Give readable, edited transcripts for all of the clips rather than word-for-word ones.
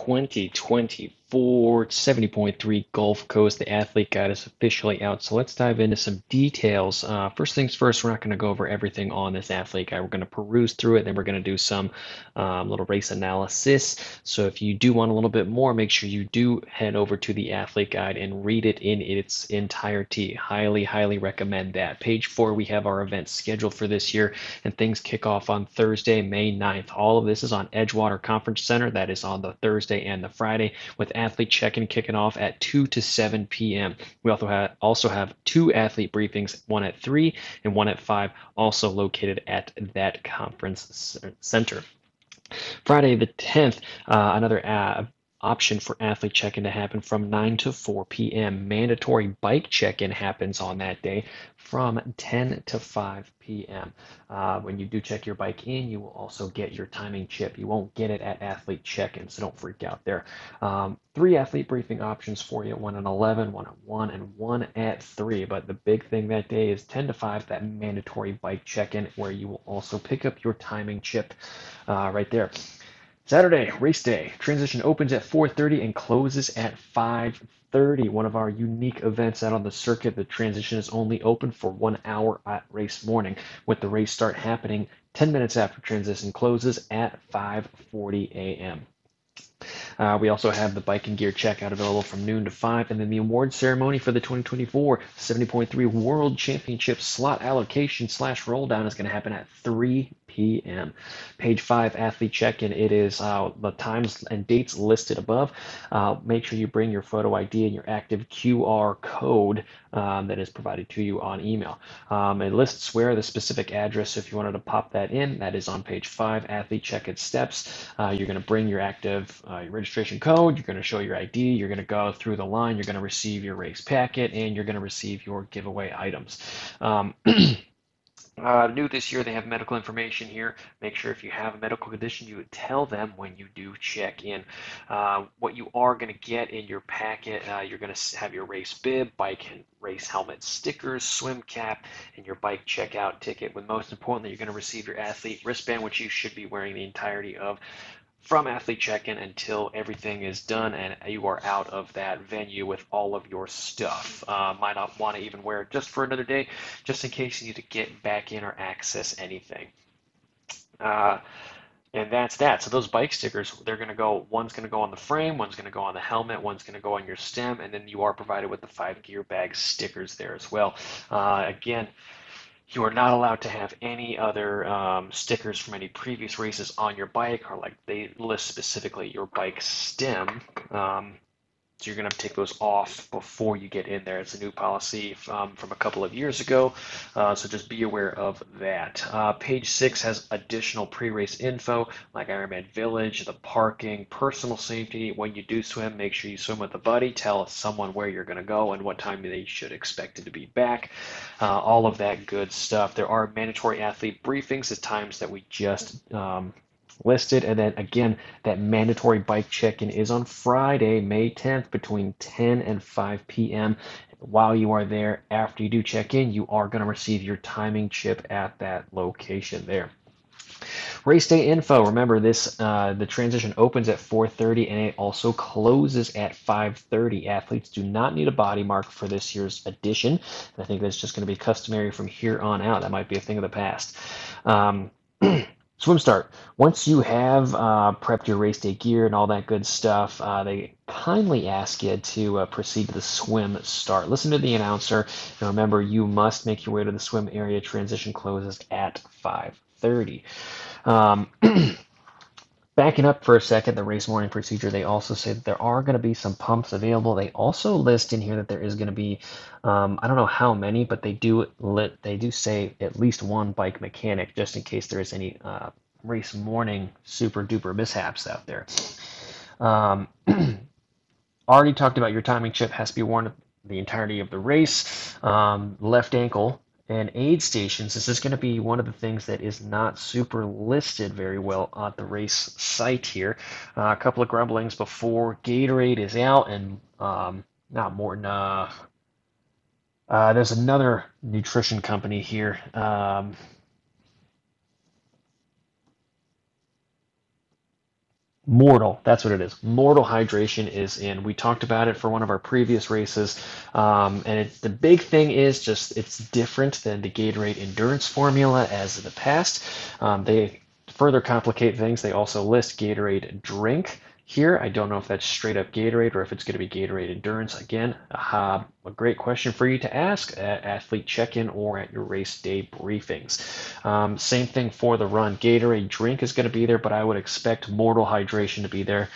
2024 70.3 Gulf Coast. The Athlete Guide is officially out. So let's dive into some details. First things first, we're not going to go over everything on this Athlete Guide. We're going to peruse through it, then we're going to do some little race analysis. So if you do want a little bit more, make sure you do head over to the Athlete Guide and read it in its entirety. Highly, highly recommend that. Page 4, we have our events scheduled for this year, and things kick off on Thursday, May 9th. All of this is on Edgewater Conference Center. That is on the Thursday and the Friday, with athlete check-in kicking off at 2 to 7 p.m. We also have two athlete briefings, one at 3 and one at 5, also located at that conference center. Friday the 10th, another option for athlete check-in to happen from 9 to 4 p.m. Mandatory bike check-in happens on that day from 10 to 5 p.m. When you do check your bike in, you will also get your timing chip. You won't get it at athlete check-in, so don't freak out there. 3 athlete briefing options for you, one at 11, one at 1, and one at 3. But the big thing that day is 10 to 5, that mandatory bike check-in, where you will also pick up your timing chip right there. Saturday, race day. Transition opens at 4:30 and closes at 5:30. One of our unique events out on the circuit. The transition is only open for 1 hour at race morning, with the race start happening 10 minutes after transition closes at 5:40 a.m. We also have the bike and gear checkout available from noon to 5, and then the award ceremony for the 2024 70.3 World Championship slot allocation / roll down is going to happen at 3 p.m. Page 5, athlete check-in. It is the times and dates listed above. Make sure you bring your photo ID and your active QR code that is provided to you on email. It lists where the specific address, so if you wanted to pop that in, that is on page 5, athlete check-in steps. You're going to bring your active your registration code, you're going to show your ID, you're going to go through the line, you're going to receive your race packet, and you're going to receive your giveaway items. New this year, they have medical information here. Make sure if you have a medical condition, you would tell them when you do check in. What you are going to get in your packet, you're going to have your race bib, bike and race helmet stickers, swim cap, and your bike checkout ticket. But most importantly, you're going to receive your athlete wristband, which you should be wearing the entirety of from athlete check-in until everything is done and you are out of that venue with all of your stuff. Might not want to even wear it just for another day, just in case you need to get back in or access anything. And that's that. So those bike stickers, they're going to go, one's going to go on the frame, one's going to go on the helmet, one's going to go on your stem, and then you are provided with the 5 gear bag stickers there as well. Again, you are not allowed to have any other stickers from any previous races on your bike, or like they list specifically your bike stem. So you're going to have to take those off before you get in there. It's a new policy from a couple of years ago, so just be aware of that. Page 6 has additional pre-race info, like Ironman Village, the parking, personal safety. When you do swim, make sure you swim with a buddy. Tell someone where you're going to go and what time they should expect it to be back. All of that good stuff. There are mandatory athlete briefings at times that we just listed, and then again, that mandatory bike check-in is on Friday, May 10th, between 10 and 5 p.m. While you are there, after you do check in, you are going to receive your timing chip at that location there. Race day info. Remember, this the transition opens at 4:30 and it also closes at 5:30. Athletes do not need a body mark for this year's edition, and I think that's just going to be customary from here on out. That might be a thing of the past. Swim start. Once you have prepped your race day gear and all that good stuff, they kindly ask you to proceed to the swim start. Listen to the announcer, and remember, you must make your way to the swim area. Transition closes at 5:30. Backing up for a second, the race morning procedure, they also say that there are going to be some pumps available. They also list in here that there is going to be, I don't know how many, but they do say at least one bike mechanic, just in case there is any race morning super duper mishaps out there. Already talked about your timing chip has to be worn the entirety of the race. Left ankle and aid stations. This is going to be one of the things that is not super listed very well on the race site here. A couple of grumblings before Gatorade is out, and not more than there's another nutrition company here. Mortal, that's what it is. Mortal hydration is in. We talked about it for one of our previous races, and the big thing is just it's different than the Gatorade endurance formula as in the past. They further complicate things. They also list Gatorade drink here. I don't know if that's straight up Gatorade or if it's going to be Gatorade endurance. Again, a great question for you to ask at athlete check-in or at your race day briefings. Same thing for the run. Gatorade drink is going to be there, but I would expect Mortal Hydration to be there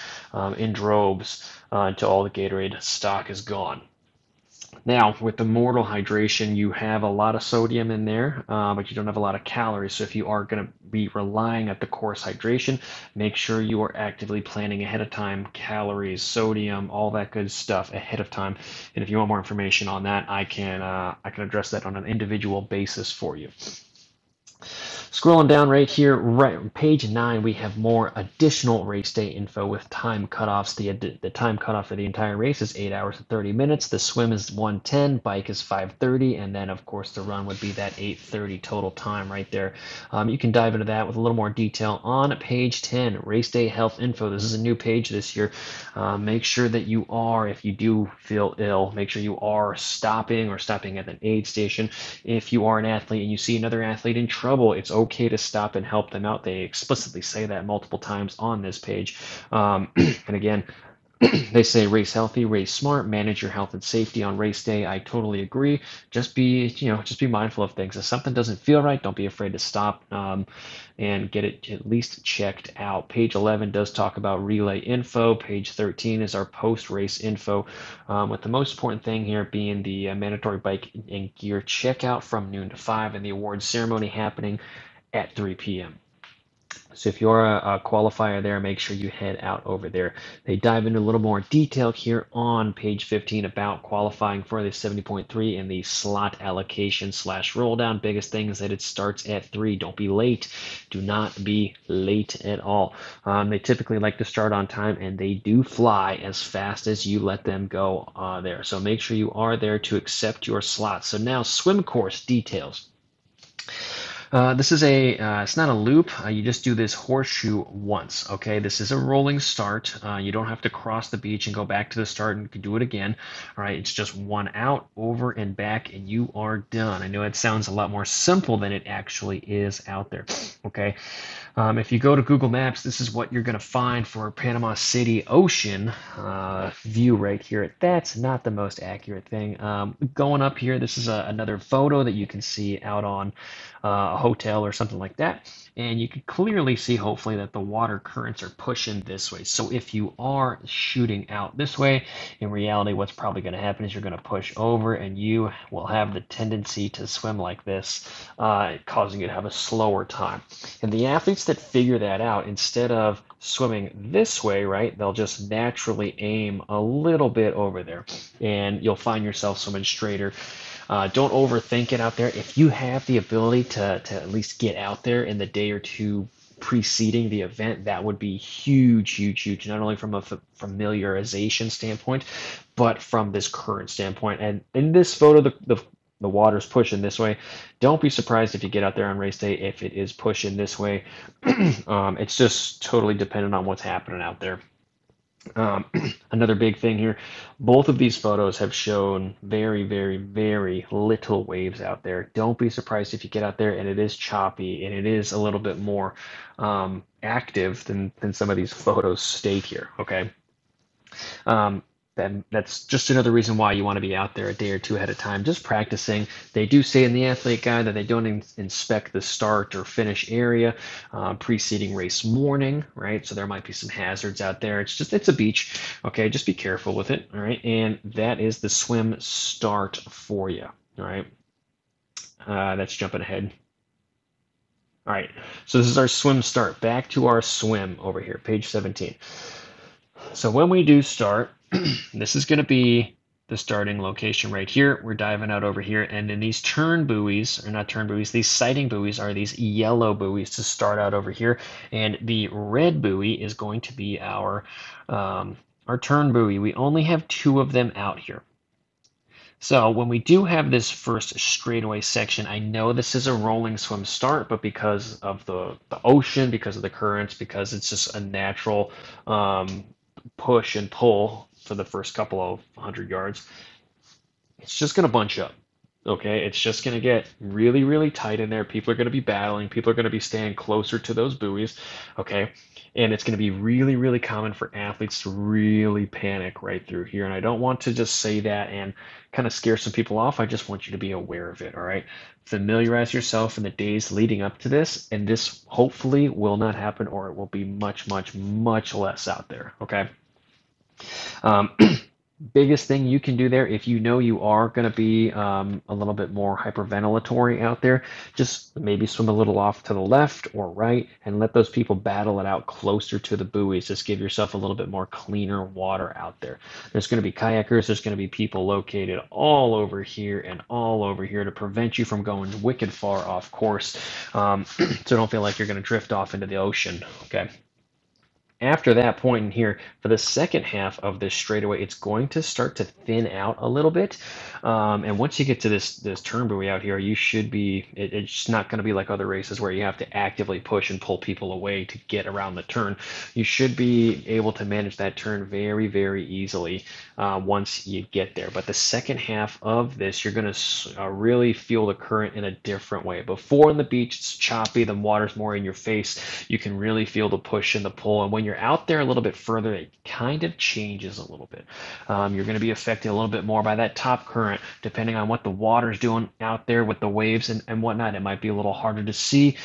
in droves until all the Gatorade stock is gone. Now, with the Mortal Hydration, you have a lot of sodium in there, but you don't have a lot of calories. So if you are going to be relying at the course hydration, make sure you are actively planning ahead of time, calories, sodium, all that good stuff ahead of time. And if you want more information on that, I can address that on an individual basis for you. Scrolling down right here, right page 9, we have more additional race day info with time cutoffs. The time cutoff for the entire race is 8 hours and 30 minutes. The swim is 1:10, bike is 5:30, and then of course the run would be that 8:30 total time right there. You can dive into that with a little more detail on page 10, race day health info. This is a new page this year. Make sure that you are, if you do feel ill, make sure you are stopping at an aid station. If you are an athlete and you see another athlete in trouble, it's okay to stop and help them out. They explicitly say that multiple times on this page. And again, they say race healthy, race smart, manage your health and safety on race day. I totally agree. Just be mindful of things. If something doesn't feel right, don't be afraid to stop and get it at least checked out. Page 11 does talk about relay info. Page 13 is our post-race info, with the most important thing here being the mandatory bike and gear checkout from noon to 5 and the awards ceremony happening at 3 p.m. So if you're a qualifier there, make sure you head out over there. They dive into a little more detail here on page 15 about qualifying for the 70.3 and the slot allocation / roll down. Biggest thing is that it starts at 3. Don't be late. Do not be late at all. They typically like to start on time, and they do fly as fast as you let them go there. So make sure you are there to accept your slot. So now swim course details. This is it's not a loop. You just do this horseshoe once, okay? This is a rolling start. You don't have to cross the beach and go back to the start and you can do it again, all right? It's just one out, over and back, and you are done. I know it sounds a lot more simple than it actually is out there, okay? If you go to Google Maps, this is what you're going to find for Panama City Ocean view right here. That's not the most accurate thing. Going up here, this is another photo that you can see out on a hotel or something like that. And you can clearly see, hopefully, that the water currents are pushing this way. So if you are shooting out this way, in reality, what's probably going to happen is you're going to push over and you will have the tendency to swim like this, causing you to have a slower time. And the athletes that figure that out, instead of swimming this way, right, they'll just naturally aim a little bit over there. And you'll find yourself swimming straighter. Don't overthink it out there. If you have the ability to at least get out there in the day or two preceding the event, that would be huge, huge, huge, not only from a familiarization standpoint, but from this current standpoint. And in this photo, the water's pushing this way. Don't be surprised if you get out there on race day if it is pushing this way. It's just totally dependent on what's happening out there. Another big thing here, both of these photos have shown very, very, very little waves out there. Don't be surprised if you get out there and it is choppy and it is a little bit more active than some of these photos state here, okay? That's just another reason why you want to be out there a day or two ahead of time, just practicing. They do say in the athlete guide that they don't inspect the start or finish area preceding race morning, right? So there might be some hazards out there. It's a beach, okay? Just be careful with it, all right? And that is the swim start for you, all right? That's jumping ahead. All right, so this is our swim start. Back to our swim over here, page 17. So when we do start, this is going to be the starting location right here. We're diving out over here, and then these turn buoys, or not turn buoys, these sighting buoys are these yellow buoys to start out over here, and the red buoy is going to be our turn buoy. We only have 2 of them out here. So when we do have this first straightaway section, I know this is a rolling swim start, but because of the ocean, because of the currents, because it's just a natural um, push and pull for the first couple of 100 yards, it's just going to bunch up. Okay, it's just going to get really, really tight in there. People are going to be battling. People are going to be staying closer to those buoys. Okay, and it's going to be really, really common for athletes to really panic right through here. And I don't want to just say that and kind of scare some people off. I just want you to be aware of it. All right, familiarize yourself in the days leading up to this, and this hopefully will not happen, or it will be much, much, much less out there. Okay. Um, Biggest thing you can do there, if you know you are going to be a little bit more hyperventilatory out there, just maybe swim a little off to the left or right and let those people battle it out closer to the buoys. Just give yourself a little bit more cleaner water out there. There's going to be kayakers, there's going to be people located all over here and all over here to prevent you from going wicked far off course. So don't feel like you're going to drift off into the ocean. Okay. After that point in here, for the second half of this straightaway, it's going to start to thin out a little bit. And once you get to this turn buoy out here, you should be, it's not going to be like other races where you have to actively push and pull people away to get around the turn. You should be able to manage that turn very, very easily once you get there. But the second half of this, you're going to really feel the current in a different way. Before on the beach, it's choppy, the water's more in your face. You can really feel the push and the pull. And when you're out there a little bit further, it kind of changes a little bit. You're going to be affected a little bit more by that top current, depending on what the water's doing out there with the waves and whatnot. It might be a little harder to see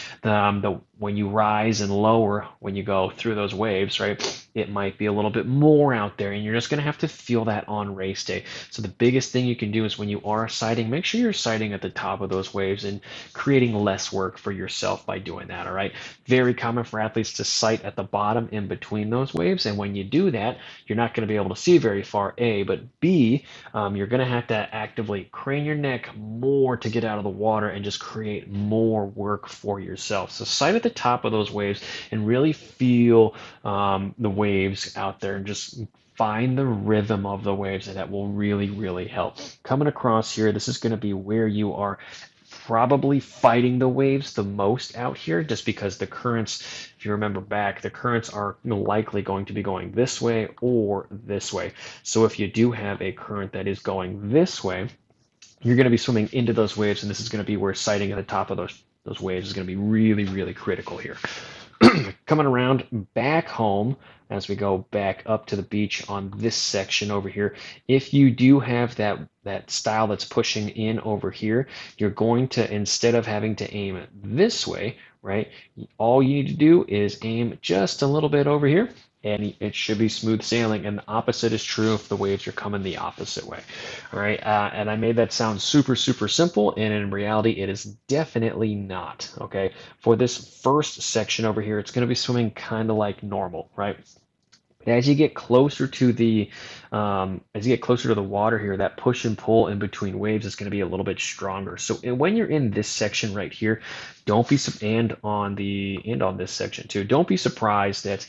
when you rise and lower when you go through those waves, right? It might be a little bit more out there, and you're just going to have to feel that on race day. So the biggest thing you can do is when you are sighting, make sure you're sighting at the top of those waves and creating less work for yourself by doing that, all right? Very common for athletes to sight at the bottom in between those waves, and when you do that, you're not going to be able to see very far, A, but B, you're going to have to actively crane your neck more to get out of the water and just create more work for yourself. So sight at the top of those waves and really feel the waves out there and just find the rhythm of the waves, and that will really, really help. Coming across here, this is going to be where you are probably fighting the waves the most out here, just because the currents, if you remember back, the currents are likely going to be going this way or this way. So if you do have a current that is going this way, you're going to be swimming into those waves, and this is going to be where sighting at the top of those waves is going to be really, really critical here. Coming around back home as we go back up to the beach on this section over here, if you do have that style that's pushing in over here, you're going to, instead of having to aim it this way, right, all you need to do is aim just a little bit over here, and it should be smooth sailing. And the opposite is true if the waves are coming the opposite way. All right, and I made that sound super, super simple, and in reality, it is definitely not. Okay, for this first section over here, it's going to be swimming kind of like normal, right? But as you get closer to the water here, that push and pull in between waves is going to be a little bit stronger. So when you're in this section right here, don't be and on this section too, don't be surprised that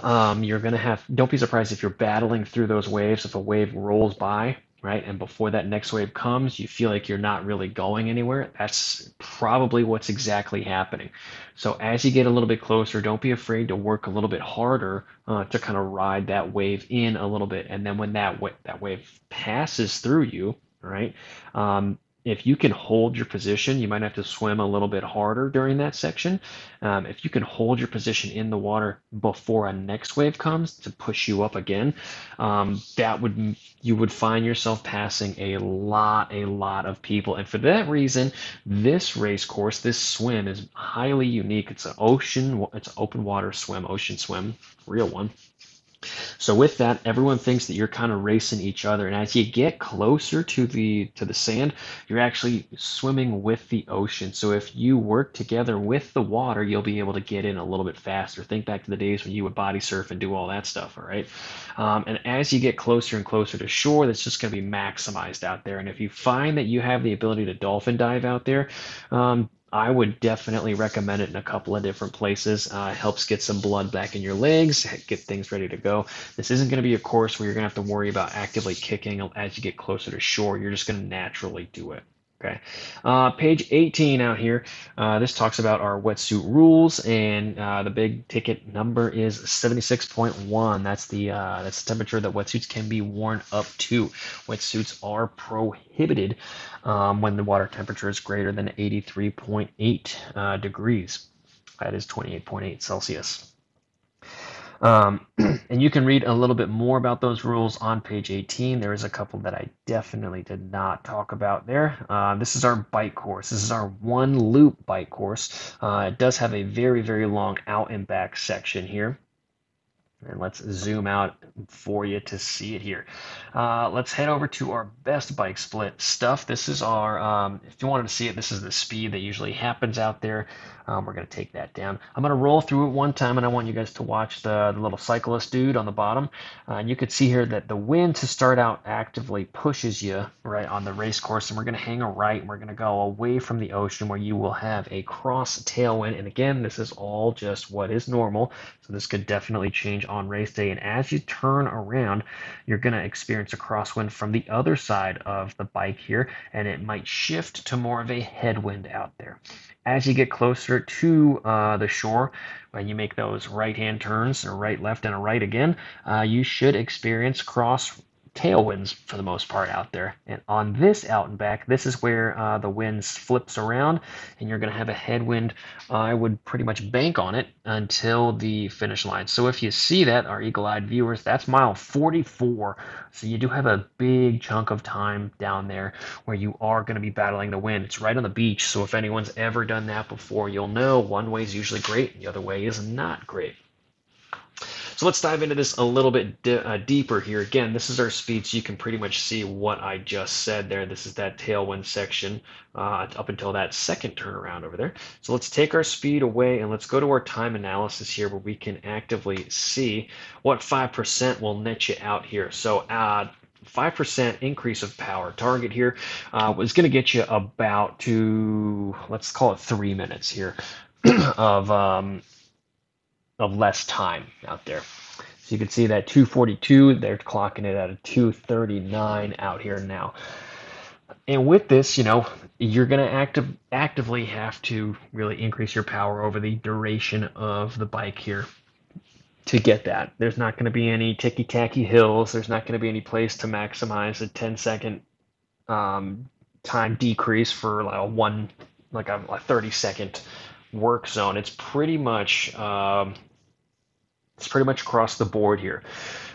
don't be surprised if you're battling through those waves. If a wave rolls by, right, and before that next wave comes, you feel like you're not really going anywhere. That's probably what's exactly happening. So as you get a little bit closer, don't be afraid to work a little bit harder to kind of ride that wave in a little bit. And then when that wave passes through you, right, if you can hold your position, you might have to swim a little bit harder during that section. If you can hold your position in the water before a next wave comes to push you up again, you would find yourself passing a lot of people. And for that reason, this race course, this swim is highly unique. It's an open water swim, ocean swim, real one. So with that, everyone thinks that you're kind of racing each other, and as you get closer to the sand, you're actually swimming with the ocean. So if you work together with the water, you'll be able to get in a little bit faster. Think back to the days when you would body surf and do all that stuff, all right? And as you get closer and closer to shore, that's just going to be maximized out there. And if you find that you have the ability to dolphin dive out there, I would definitely recommend it in a couple of different places. It helps get some blood back in your legs, get things ready to go. This isn't going to be a course where you're going to have to worry about actively kicking as you get closer to shore. You're just going to naturally do it. Okay, page 18 out here. This talks about our wetsuit rules, and the big ticket number is 76.1. That's the temperature that wetsuits can be worn up to. Wetsuits are prohibited when the water temperature is greater than 83.8 degrees. That is 28.8 Celsius. And you can read a little bit more about those rules on page 18. There is a couple that I definitely did not talk about there. This is our bike course. This is our one loop bike course. It does have a very, very long out and back section here. And let's zoom out for you to see it here. Let's head over to our best bike split stuff. This is our, if you wanted to see it, this is the speed that usually happens out there. We're going to take that down. I'm going to roll through it one time, and I want you guys to watch the little cyclist dude on the bottom. And you can see here that the wind to start out actively pushes you right on the race course, and we're going to hang a right, and we're going to go away from the ocean where you will have a cross tailwind. And again, this is all just what is normal, so this could definitely change on race day. And as you turn around, you're going to experience a crosswind from the other side of the bike here, and it might shift to more of a headwind out there. As you get closer to the shore, when you make those right-hand turns, or right, left, and a right again, you should experience cross tailwinds for the most part out there. And on this out and back, this is where the wind flips around, and you're going to have a headwind. I would pretty much bank on it until the finish line. So if you see that, our eagle-eyed viewers, that's mile 44. So you do have a big chunk of time down there where you are going to be battling the wind. It's right on the beach, so if anyone's ever done that before, you'll know one way is usually great, the other way is not great. So let's dive into this a little bit deeper here. Again, this is our speed, so you can pretty much see what I just said there. This is that tailwind section up until that second turnaround over there. So let's take our speed away, and let's go to our time analysis here where we can actively see what 5% will net you out here. So 5% increase of power target here is going to get you about to, let's call it 3 minutes here of less time out there. So you can see that 242, they're clocking it at a 239 out here now. And with this, you're going to actively have to really increase your power over the duration of the bike here to get that. There's not going to be any ticky-tacky hills. There's not going to be any place to maximize a 10-second time decrease for a 30-second work zone. It's pretty much across the board here.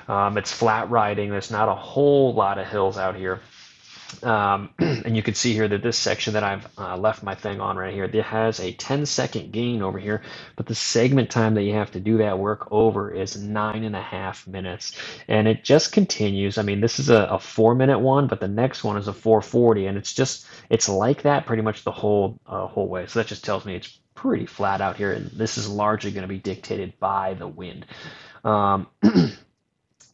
It's flat riding. There's not a whole lot of hills out here. And you can see here that this section that I've left my thing on right here, it has a 10-second gain over here, but the segment time that you have to do that work over is 9.5 minutes. And it just continues. I mean, this is a 4-minute one, but the next one is a 4:40, and it's like that pretty much the whole way. So that just tells me it's pretty flat out here, and this is largely going to be dictated by the wind. Our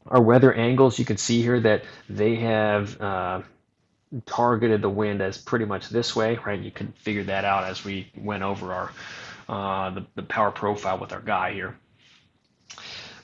weather angles, you can see here that they have targeted the wind as pretty much this way, right? You can figure that out as we went over our the power profile with our guy here.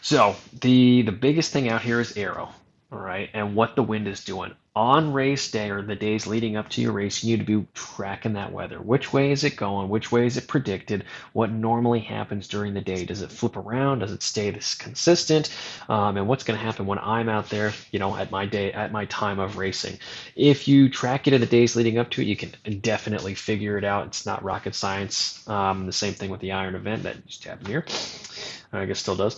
So the biggest thing out here is aero, all right, and what the wind is doing. On race day, or the days leading up to your race, you need to be tracking that weather. Which way is it going? Which way is it predicted? What normally happens during the day? Does it flip around? Does it stay this consistent? And what's going to happen when I'm out there, at my time of racing? If you track it in the days leading up to it, you can definitely figure it out. It's not rocket science. The same thing with the Iron event that just happened here. I guess still does.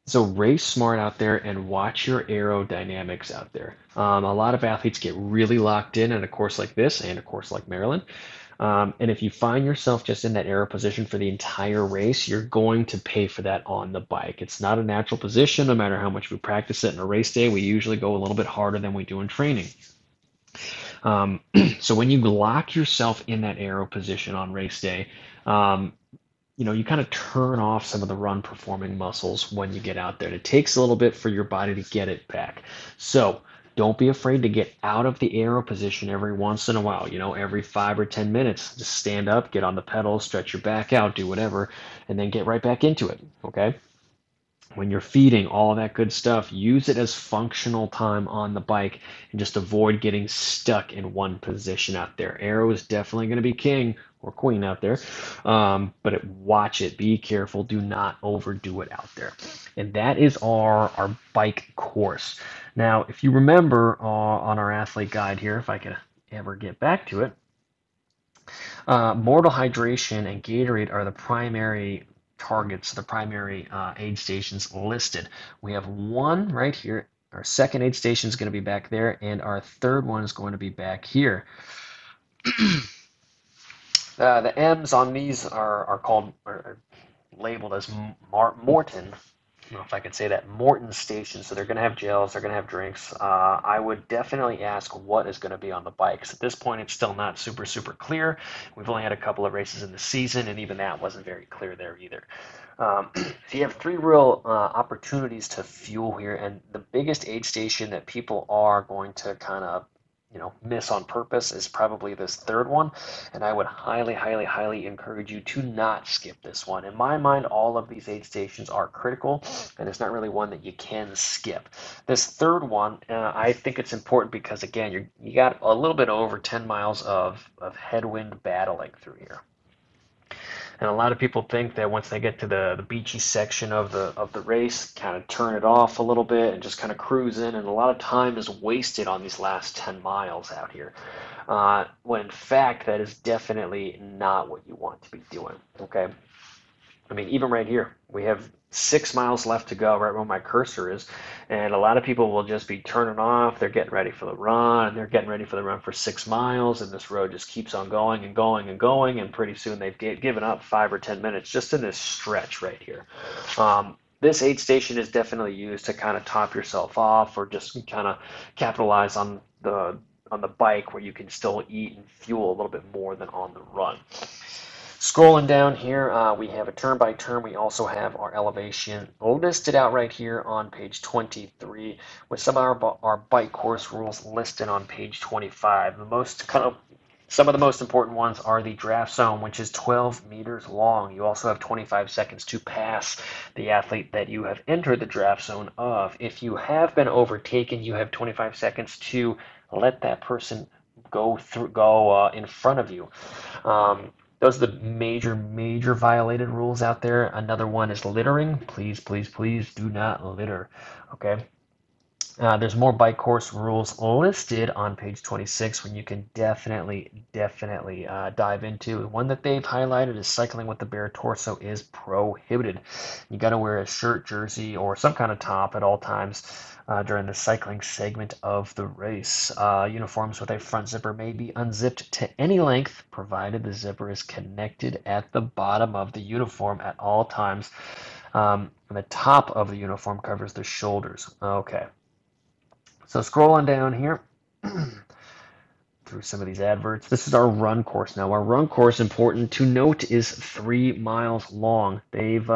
So race smart out there and watch your aerodynamics out there. A lot of athletes get really locked in at a course like this and a course like Maryland. And if you find yourself just in that aero position for the entire race, you're going to pay for that on the bike. It's not a natural position, no matter how much we practice it in a race day. We usually go a little bit harder than we do in training. So when you lock yourself in that aero position on race day, you kind of turn off some of the run performing muscles when you get out there. And it takes a little bit for your body to get it back. So Don't be afraid to get out of the aero position every once in a while, every 5 or 10 minutes. Just stand up, get on the pedals, stretch your back out, do whatever, and then get right back into it, okay? When you're feeding, all of that good stuff, use it as functional time on the bike and just avoid getting stuck in one position out there. Aero is definitely going to be king or queen out there, but watch it. Be careful. Do not overdo it out there. And that is our bike course. Now, if you remember on our athlete guide here, if I could ever get back to it, Mortal Hydration and Gatorade are the primary targets, the primary aid stations listed. We have one right here. Our second aid station is going to be back there, and our third one is going to be back here. The M's on these are labeled as Morton. I don't know if I could say that, Morton station. So they're going to have gels, they're going to have drinks. I would definitely ask what is going to be on the bikes. At this point, it's still not super clear. We've only had a couple of races in the season, and even that wasn't very clear there either. So you have three real opportunities to fuel here, and the biggest aid station that people are going to kind of miss on purpose is probably this third one, and I would highly encourage you to not skip this one. In my mind, all of these aid stations are critical, and there's not really one that you can skip. This third one, I think it's important because, again, you got a little bit over 10 miles of headwind battling through here. And a lot of people think that once they get to the beachy section of the race, kind of turn it off a little bit and just kind of cruise in, and a lot of time is wasted on these last 10 miles out here. When in fact, that is definitely not what you want to be doing, okay? I mean, even right here, we have 6 miles left to go, right where my cursor is, and a lot of people will just be turning off. They're getting ready for the run, and they're getting ready for the run for 6 miles, and this road just keeps on going and going and going, and pretty soon they've given up 5 or 10 minutes just in this stretch right here. This aid station is definitely used to kind of top yourself off, or just kind of capitalize on the bike where you can still eat and fuel a little bit more than on the run. Scrolling down here, we have a turn by turn. We also have our elevation listed out right here on page 23, with some of our bike course rules listed on page 25. Some of the most important ones are the draft zone, which is 12 meters long. You also have 25 seconds to pass the athlete that you have entered the draft zone of. If you have been overtaken, you have 25 seconds to let that person go in front of you. Those are the major violated rules out there. Another one is littering. Please do not litter, okay? There's more bike course rules listed on page 26 when you can definitely dive into. One that they've highlighted is cycling with the bare torso is prohibited. You got to wear a shirt, jersey, or some kind of top at all times during the cycling segment of the race. Uniforms with a front zipper may be unzipped to any length, provided the zipper is connected at the bottom of the uniform at all times. And the top of the uniform covers the shoulders. Okay. So scrolling down here through some of these adverts, this is our run course. Now, our run course, important to note, is 3 miles long. They've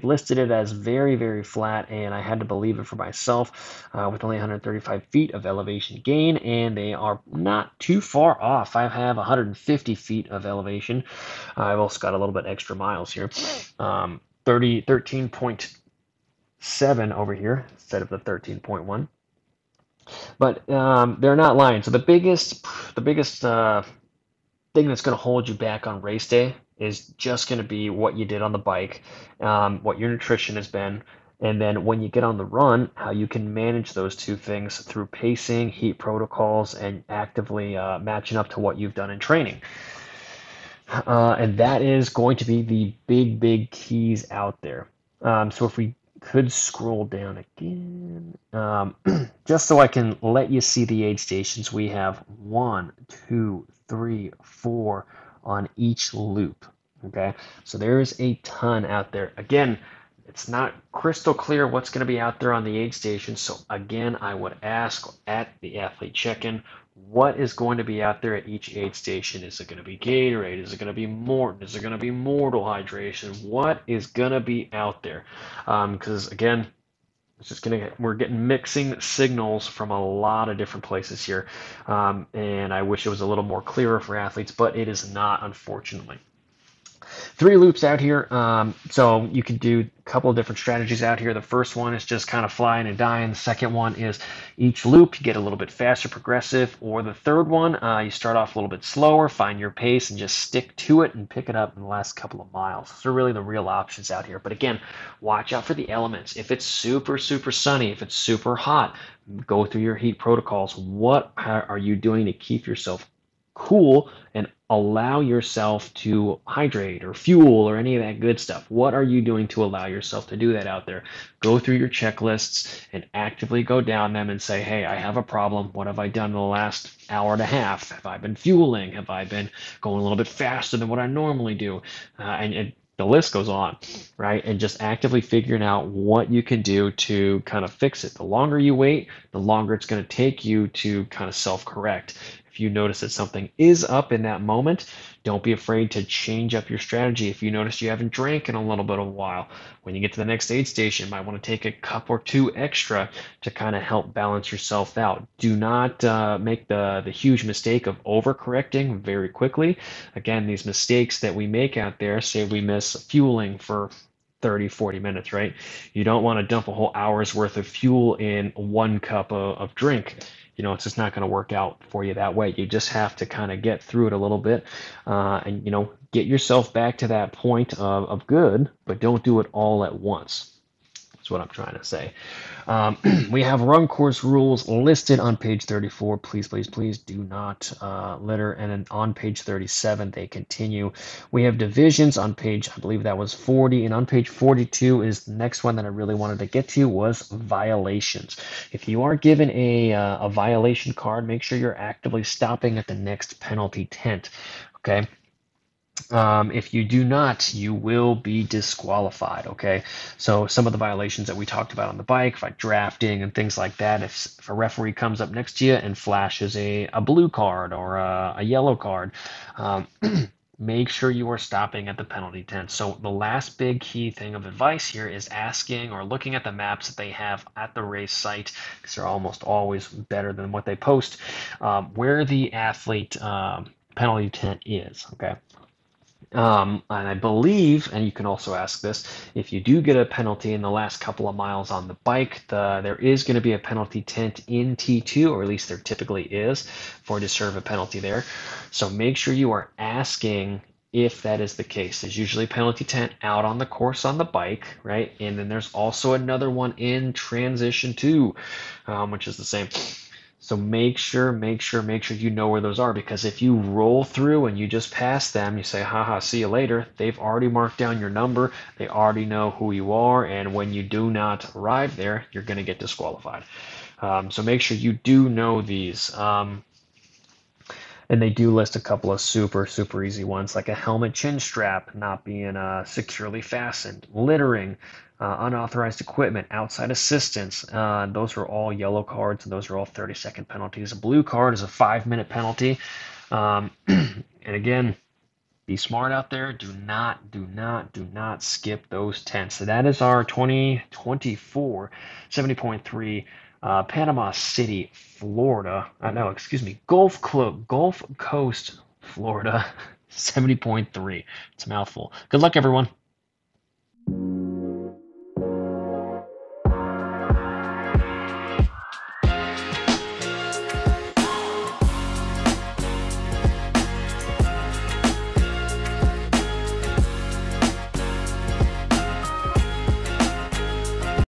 listed it as very flat, and I had to believe it for myself, with only 135 feet of elevation gain, and they are not too far off. I have 150 feet of elevation. I've also got a little bit extra miles here. 13.7 over here instead of the 13.1. But they're not lying. So the biggest thing that's going to hold you back on race day is just going to be what you did on the bike, what your nutrition has been, and then when you get on the run, how you can manage those two things through pacing, heat protocols, and actively matching up to what you've done in training. And that is going to be the big keys out there. So if we could scroll down again, just so I can let you see the aid stations. We have 1, 2, 3, 4 on each loop. Okay, so there's a ton out there. Again, it's not crystal clear what's going to be out there on the aid station. So again, I would ask at the athlete check-in, what is going to be out there at each aid station? Is it going to be Gatorade? Is it going to be Morton? Is it going to be Mortal Hydration? What is going to be out there? Because again, It's just we're getting mixing signals from a lot of different places here. And I wish it was a little more clearer for athletes, but it is not, unfortunately. 3 loops out here. So you can do a couple of different strategies out here. The first one is just kind of flying and dying. The second one is each loop you get a little bit faster, progressive. Or the third one, you start off a little bit slower, find your pace, and just stick to it and pick it up in the last couple of miles. Those are really the real options out here. But again, watch out for the elements. If it's super, super sunny, if it's super hot, go through your heat protocols. What are you doing to keep yourself cool and allow yourself to hydrate or fuel or any of that good stuff? What are you doing to allow yourself to do that out there? Go through your checklists and actively go down them and say, hey, I have a problem. What have I done in the last hour and a half? Have I been fueling? Have I been going a little bit faster than what I normally do? And the list goes on, right? And just actively figuring out what you can do to kind of fix it. The longer you wait, the longer it's going to take you to kind of self-correct. If you notice that something is up in that moment, don't be afraid to change up your strategy. If you notice you haven't drank in a little bit of a while, when you get to the next aid station, you might want to take a cup or two extra to kind of help balance yourself out. Do not make the huge mistake of overcorrecting very quickly. Again, these mistakes that we make out there, say we miss fueling for 30, 40 minutes, right? You don't want to dump a whole hour's worth of fuel in 1 cup of drink. It's just not going to work out for you that way. You just have to kind of get through it a little bit and, get yourself back to that point of good, but don't do it all at once. That's what I'm trying to say. We have run course rules listed on page 34. Please, please, please do not litter. And then on page 37, they continue. We have divisions on page, I believe that was 40. And on page 42 is the next one that I really wanted to get to was violations. If you are given a violation card, make sure you're actively stopping at the next penalty tent. Okay. If you do not, you will be disqualified, okay? So some of the violations that we talked about on the bike, like drafting and things like that, if a referee comes up next to you and flashes a blue card or a yellow card, make sure you are stopping at the penalty tent. So the last big key thing of advice here is asking or looking at the maps that they have at the race site, because they're almost always better than what they post, where the athlete penalty tent is, okay? And I believe, and you can also ask this, if you do get a penalty in the last couple of miles on the bike, there is going to be a penalty tent in T2, or at least there typically is, for you to serve a penalty there. So make sure you are asking if that is the case. There's usually a penalty tent out on the course on the bike, right? And then there's also another one in transition 2, which is the same. So make sure you know where those are, because if you roll through and you just pass them, you say, haha, see you later, they've already marked down your number, they already know who you are, and when you do not arrive there, you're going to get disqualified. So make sure you do know these. And they do list a couple of super, super easy ones, like a helmet chin strap not being securely fastened, littering, unauthorized equipment, outside assistance. Those are all yellow cards, and those are all 30-second penalties. A blue card is a 5-minute penalty. And again, be smart out there. Do not skip those tents. So that is our 2024 70.3 Panama City, Florida. No, excuse me, Gulf Coast, Florida, 70.3. It's a mouthful. Good luck, everyone.